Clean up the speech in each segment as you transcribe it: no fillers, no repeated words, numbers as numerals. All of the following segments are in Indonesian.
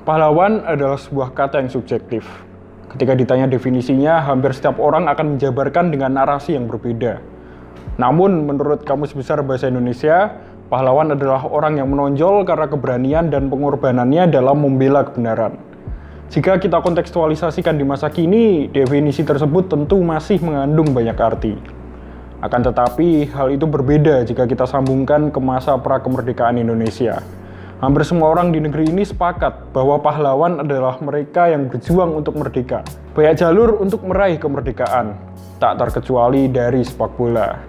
Pahlawan adalah sebuah kata yang subjektif. Ketika ditanya definisinya, hampir setiap orang akan menjabarkan dengan narasi yang berbeda. Namun, menurut Kamus Besar Bahasa Indonesia, pahlawan adalah orang yang menonjol karena keberanian dan pengorbanannya dalam membela kebenaran. Jika kita kontekstualisasikan di masa kini, definisi tersebut tentu masih mengandung banyak arti. Akan tetapi, hal itu berbeda jika kita sambungkan ke masa pra-kemerdekaan Indonesia. Hampir semua orang di negeri ini sepakat bahwa pahlawan adalah mereka yang berjuang untuk merdeka. Banyak jalur untuk meraih kemerdekaan, tak terkecuali dari sepak bola.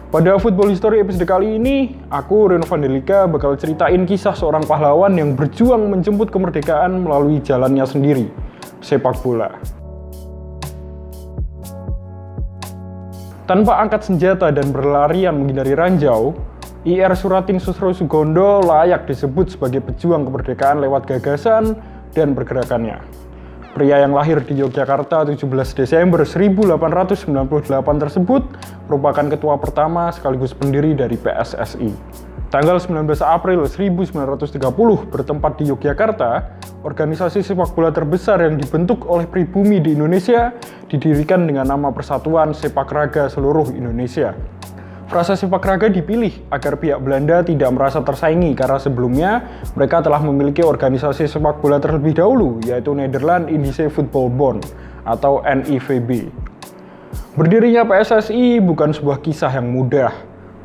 Pada Football History episode kali ini, aku, Reno Vandelika, bakal ceritain kisah seorang pahlawan yang berjuang menjemput kemerdekaan melalui jalannya sendiri, sepak bola. Tanpa angkat senjata dan berlarian menghindari ranjau, IR Soeratin Susrosugondo layak disebut sebagai pejuang kemerdekaan lewat gagasan dan pergerakannya. Pria yang lahir di Yogyakarta 17 Desember 1898 tersebut merupakan ketua pertama sekaligus pendiri dari PSSI. Tanggal 19 April 1930 bertempat di Yogyakarta, organisasi sepak bola terbesar yang dibentuk oleh pribumi di Indonesia didirikan dengan nama Persatuan Sepak Raga Seluruh Indonesia. Frasa sepak raga dipilih agar pihak Belanda tidak merasa tersaingi karena sebelumnya mereka telah memiliki organisasi sepak bola terlebih dahulu, yaitu Nederland Indische Voetbalbond atau NIVB. Berdirinya PSSI bukan sebuah kisah yang mudah.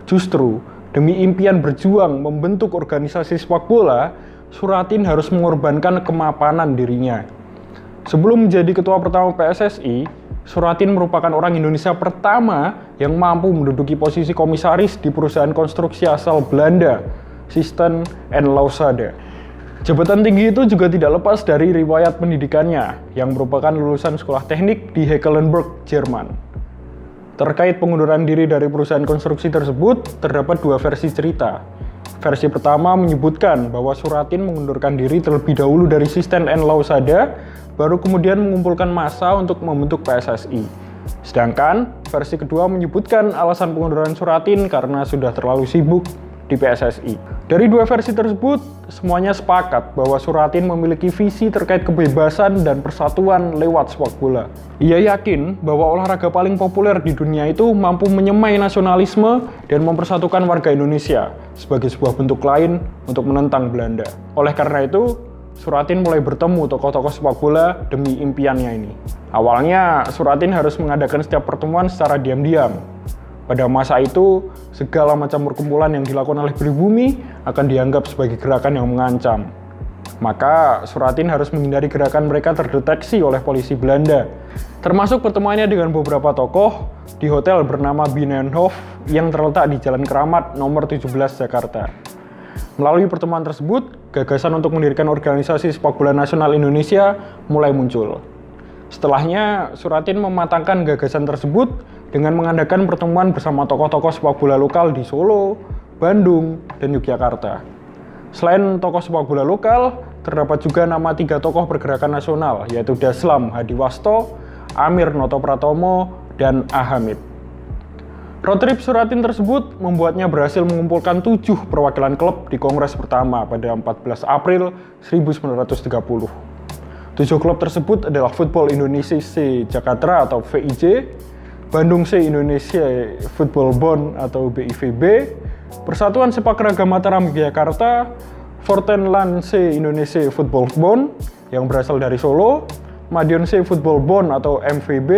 Justru, demi impian berjuang membentuk organisasi sepak bola, Soeratin harus mengorbankan kemapanan dirinya. Sebelum menjadi ketua pertama PSSI, Soeratin merupakan orang Indonesia pertama yang mampu menduduki posisi komisaris di perusahaan konstruksi asal Belanda, System and Lausade. Jabatan tinggi itu juga tidak lepas dari riwayat pendidikannya, yang merupakan lulusan sekolah teknik di Hecklenburg, Jerman. Terkait pengunduran diri dari perusahaan konstruksi tersebut, terdapat dua versi cerita. Versi pertama menyebutkan bahwa Soeratin mengundurkan diri terlebih dahulu dari System and Lausade, baru kemudian mengumpulkan massa untuk membentuk PSSI. Sedangkan versi kedua menyebutkan alasan pengunduran Soeratin karena sudah terlalu sibuk di PSSI. Dari dua versi tersebut, semuanya sepakat bahwa Soeratin memiliki visi terkait kebebasan dan persatuan lewat sepak bola. Ia yakin bahwa olahraga paling populer di dunia itu mampu menyemai nasionalisme dan mempersatukan warga Indonesia sebagai sebuah bentuk lain untuk menentang Belanda. Oleh karena itu, Soeratin mulai bertemu tokoh-tokoh sepak bola demi impiannya ini. Awalnya, Soeratin harus mengadakan setiap pertemuan secara diam-diam. Pada masa itu, segala macam perkumpulan yang dilakukan oleh pribumi akan dianggap sebagai gerakan yang mengancam. Maka, Soeratin harus menghindari gerakan mereka terdeteksi oleh polisi Belanda. Termasuk pertemuannya dengan beberapa tokoh di hotel bernama Binnenhof yang terletak di Jalan Keramat nomor 17 Jakarta. Melalui pertemuan tersebut, gagasan untuk mendirikan organisasi sepak bola nasional Indonesia mulai muncul. Setelahnya, Soeratin mematangkan gagasan tersebut dengan mengadakan pertemuan bersama tokoh-tokoh sepak bola lokal di Solo, Bandung, dan Yogyakarta. Selain tokoh sepak bola lokal, terdapat juga nama 3 tokoh pergerakan nasional, yaitu Daslam Hadiwasto, Amir Noto Pratomo, dan A. Hamid. Road trip Soeratin tersebut membuatnya berhasil mengumpulkan 7 perwakilan klub di Kongres pertama pada 14 April 1930. 7 klub tersebut adalah Football Indonesia C Jakarta atau VIJ, Bandung C Indonesia Voetbalbond atau BIVB, Persatuan Sepak Raga Mataram Yogyakarta, Fortenland C Indonesia Voetbalbond yang berasal dari Solo, Madiun C Voetbalbond atau MVB,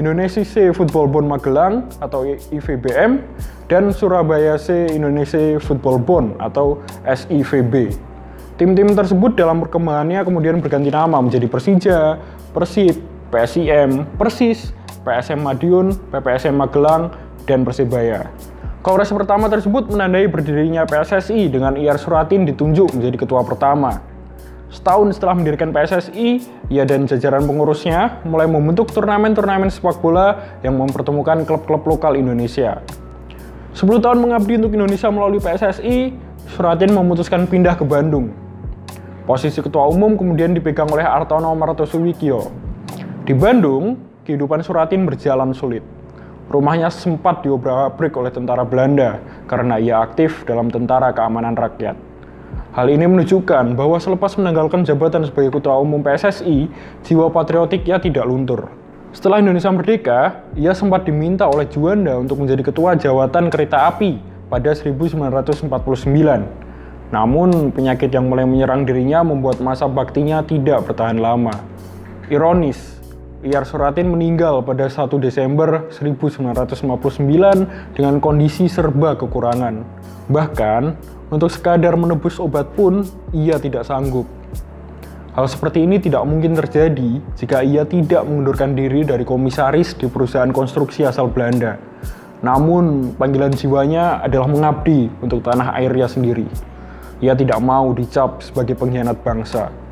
Indonesia C Voetbalbond Magelang atau IVBM, dan Surabaya C Indonesia Voetbalbond atau SIVB. Tim-tim tersebut dalam perkembangannya kemudian berganti nama menjadi Persija, Persib, PSIM, Persis, PSM Madiun, PPSM Magelang, dan Persebaya. Kongres pertama tersebut menandai berdirinya PSSI dengan IR Soeratin ditunjuk menjadi ketua pertama. Setahun setelah mendirikan PSSI, ia dan jajaran pengurusnya mulai membentuk turnamen-turnamen sepak bola yang mempertemukan klub-klub lokal Indonesia. 10 tahun mengabdi untuk Indonesia melalui PSSI, Soeratin memutuskan pindah ke Bandung. Posisi ketua umum kemudian dipegang oleh Artono Martosuwikyo. Di Bandung, kehidupan Soeratin berjalan sulit. Rumahnya sempat diobrak-abrik oleh tentara Belanda karena ia aktif dalam Tentara Keamanan Rakyat. Hal ini menunjukkan bahwa selepas menanggalkan jabatan sebagai Ketua Umum PSSI, jiwa patriotiknya tidak luntur. Setelah Indonesia merdeka, ia sempat diminta oleh Juanda untuk menjadi Ketua Jawatan Kereta Api pada 1949. Namun, penyakit yang mulai menyerang dirinya membuat masa baktinya tidak bertahan lama. Ironis, Ir Suratin meninggal pada 1 Desember 1959 dengan kondisi serba kekurangan. Bahkan, untuk sekadar menebus obat pun, ia tidak sanggup. Hal seperti ini tidak mungkin terjadi jika ia tidak mengundurkan diri dari komisaris di perusahaan konstruksi asal Belanda. Namun, panggilan jiwanya adalah mengabdi untuk tanah airnya sendiri. Ia tidak mau dicap sebagai pengkhianat bangsa.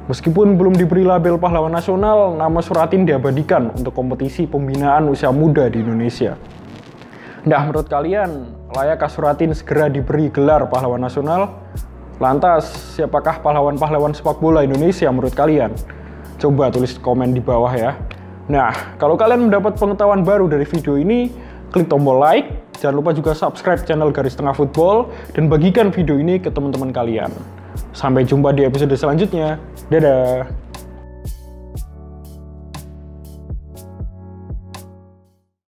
Meskipun belum diberi label pahlawan nasional, nama Suratin diabadikan untuk kompetisi pembinaan usia muda di Indonesia. Nah, menurut kalian, layakkah Suratin segera diberi gelar pahlawan nasional? Lantas, siapakah pahlawan-pahlawan sepak bola Indonesia menurut kalian? Coba tulis komen di bawah ya. Nah, kalau kalian mendapat pengetahuan baru dari video ini, klik tombol like, jangan lupa juga subscribe channel Garis Tengah Football, dan bagikan video ini ke teman-teman kalian. Sampai jumpa di episode selanjutnya. Dadah!